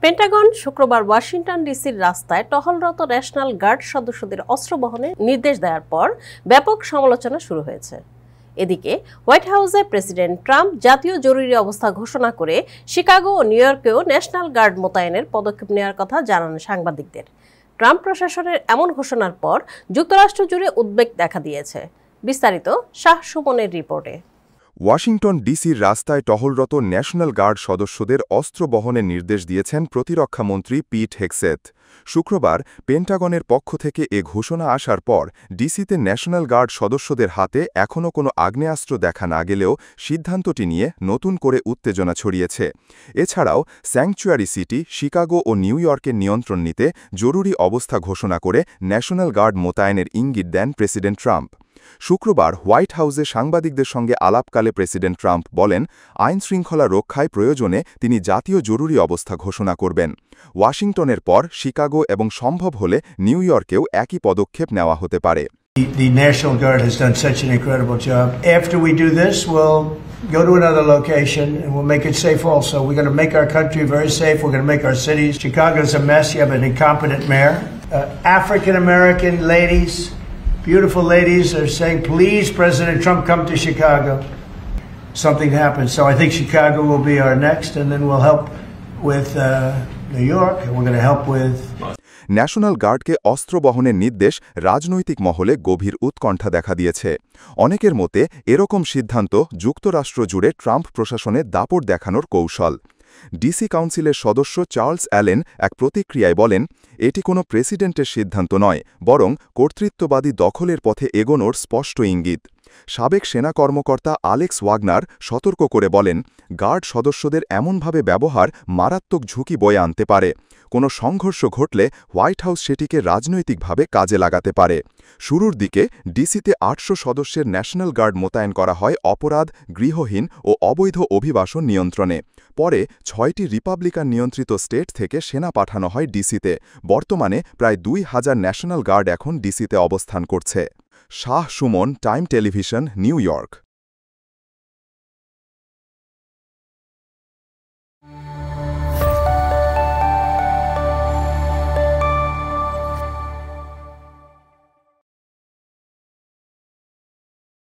Pentagon শুক্রবার Washington ডিসির রাস্তায় টহলরত ন্যাশনাল গার্ড সদস্যদের অস্ত্র বহনের নির্দেশ দেওয়ার পর ব্যাপক সমালোচনা শুরু হয়েছে। এদিকে হোয়াইট হাউসে প্রেসিডেন্ট ট্রাম্প জাতীয় জরুরি অবস্থা ঘোষণা করে শিকাগো ও নিউ ইয়র্কেও ন্যাশনাল গার্ড মোতায়েনের পদক্ষেপ নেওয়ার কথা জানান সাংবাদিকদের। ট্রাম্প প্রশাসনের এমন ঘোষণার পর যুক্তরাষ্ট্র জুড়ে উদ্বেগ দেখা দিয়েছে। বিস্তারিত শাহ সুমনের রিপোর্টে। ওয়াশিংটন ডিসির রাস্তায় টহলরত ন্যাশনাল গার্ড সদস্যদের অস্ত্র বহনের নির্দেশ দিয়েছেন প্রতিরক্ষামন্ত্রী পিট হেগসেথ। শুক্রবার পেন্টাগনের পক্ষ থেকে এ ঘোষণা আসার পর ডিসিতে ন্যাশনাল গার্ড সদস্যদের হাতে এখনও কোনো আগ্নেয়াস্ত্র দেখা না গেলেও সিদ্ধান্তটি নিয়ে নতুন করে উত্তেজনা ছড়িয়েছে। এছাড়াও স্যাংচুয়ারি সিটি, শিকাগো ও নিউ ইয়র্কের নিয়ন্ত্রণ নিতে জরুরি অবস্থা ঘোষণা করে ন্যাশনাল গার্ড মোতায়েনের ইঙ্গিত দেন প্রেসিডেন্ট ট্রাম্প। শুক্রবার হোয়াইট হাউসে সাংবাদিকদের সঙ্গে আলাপকালে প্রেসিডেন্ট ট্রাম্প বলেন, আইনশৃঙ্খলা রক্ষায় প্রয়োজনে তিনি জাতীয় জরুরি অবস্থা ঘোষণা করবেন। ওয়াশিংটনের পর শিকাগো এবং সম্ভব হলে নিউ ইয়র্কেও একই পদক্ষেপ নেওয়া হতে পারে। The National Guard has done such an incredible job. After we do this, we'll go to another location and we'll make it safe also. We're going to make our country very safe. We're going to make our cities. Chicago's a mess. You have an incompetent mayor. African-American ladies, beautiful ladies are saying, please, President Trump, come to Chicago. Something happens. So I think Chicago will be our next, and then we'll help with New York, and we're going to help with... national গার্ডকে অস্ত্র বহনের নির্দেশ রাজনৈতিক মহলে গভীর উৎকণ্ঠা দেখা দিয়েছে। অনেকের মতে এরকম সিদ্ধান্ত যুক্তরাষ্ট্র জুড়ে ট্রাম্প প্রশাসনের দাপট দেখানোর কৌশল। ডিসি কাউন্সিলের সদস্য চার্লস অ্যালেন এক প্রতিক্রিয়ায় বলেন, এটি কোনো প্রেসিডেন্টের সিদ্ধান্ত নয়, বরং কর্তৃত্ববাদী দখলের পথে এগোনোর স্পষ্ট ইঙ্গিত। সাবেক সেনা কর্মকর্তা আলেক্স ওয়াগনার সতর্ক করে বলেন, গার্ড সদস্যদের এমনভাবে ব্যবহার মারাত্মক ঝুঁকি বয়ে আনতে পারে। কোনো সংঘর্ষ ঘটলে হোয়াইট হাউস সেটিকে রাজনৈতিকভাবে কাজে লাগাতে পারে। শুরুর দিকে ডিসিতে ৮০০ সদস্যের ন্যাশনাল গার্ড মোতায়েন করা হয় অপরাধ, গৃহহীন ও অবৈধ অভিবাসন নিয়ন্ত্রণে। পরে ৬টি রিপাবলিকান নিয়ন্ত্রিত স্টেট থেকে সেনা পাঠানো হয় ডিসিতে। বর্তমানে প্রায় ২,০০০ ন্যাশনাল গার্ড এখন ডিসিতে অবস্থান করছে। Shah Suman, time television, new York.